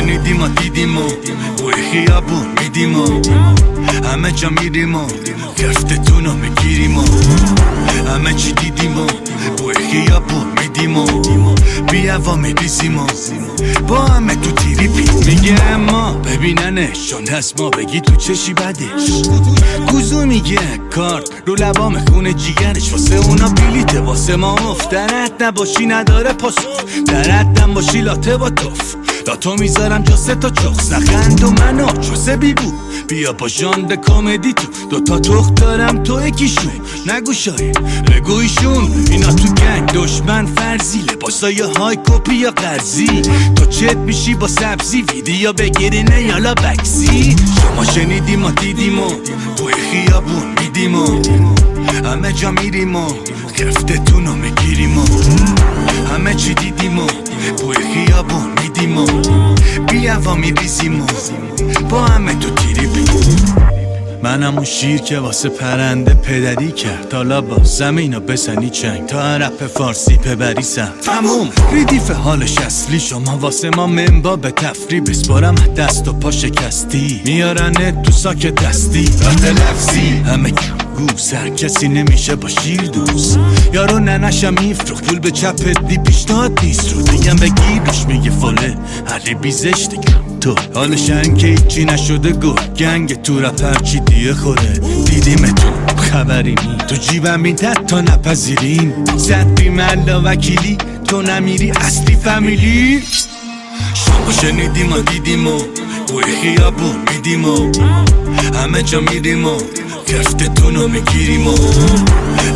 شنیدیم و دیدیم و بوی خیابون میدیم و همه جا میریم و گفتتون رو میگیریم و همه چی دیدیم و بوی خیابون میدیم و بیا و میریزیم و با همه تو تریپی میگه اما ببیننشون هست ما بگی تو چشی بدش کوزو میگه کارت رو لبام خونه جیگرش واسه اونا بلیته واسه ما افتنت نباشی نداره پاسخ درتم باشی لاته با توف لاتو میذارم جا 3 تا چخ سخند و منو چوسه بیبو بیا با ژانر کمدی تو 2 تا تخت دارم تو یکیشون نگو شاید بگویشون اینا تو گنگ دشمن فرضی لباسای های کپی یا قرضی تو چت میشی با سبزی ویدیو بگیرینه یالا بکسی شما شنیدیم و دیدیم و توی خیابون میدیم و همه جا میریم و خفتتون رو میگیریم و همه چی دیدیم و توی خیابون میدیم و بیا و میریزیم و با همه تو تریپی منم اون شیر که واسه پرنده پدری کرد حالا با زمینو بزنی چنگ تا رپ فارسی ببری سم تموم ریدیف حالش اصلی شما واسه ما منبا به تفری بسپارم دست و پا شکستی میارنت تو ساک دستی رد لفظی همه گو سر کسی نمیشه با شیر دوست یارو ننشم میفروخت پول به چپت دی پیشتاد دیست رو دیگم بگیرش میگه فله علی بیزش دیگم تو حالش که ایچی نشده گو گنگ تو رپر چی دیه خوره دیدیم تو خبری نی تو جیبم این تا نپذیرین زد بیملا وکیلی تو نمیری اصلی فامیلی شما شنیدیم و دیدیم و توی خیابون میدیم و همه جا میریم و گفتتون رو میگیریم و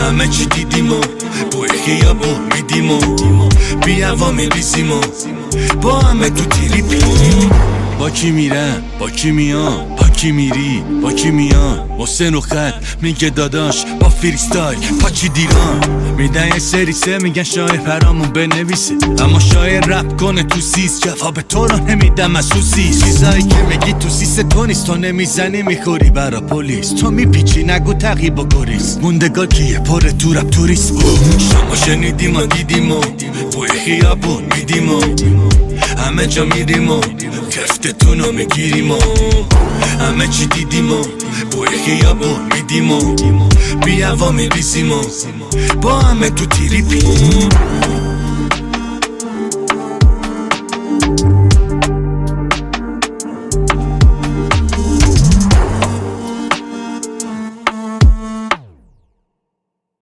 همه چی دیدیم و توی خیابون میدیم و بیا و میریزیم و با همه تو تریپی با کی میرم با کی میان با کی میری با کی میان حسین و خط میگه داداش با فریستایل پاچی دیران میدن یه سری سه میگن شاعر پرامون بنویسه اما شاعر رپ کنه تو سیس جواب تو رو نمیدم از تو سیس چیزایی که میگی تو سیس تو نیست تو نمیزنی میخوری برا پلیس تو میپیچی نگو تقیب و گریز موندگار کیه پره تو رپ توریست شما شنیدیم و دیدیم و توی خیابون میدیم و همه جا میریم و گفتتون رو میگیریم و همه چی دیدیم و بوی خیابون میدیم و بیا و میریزیم و با همه تو تریپی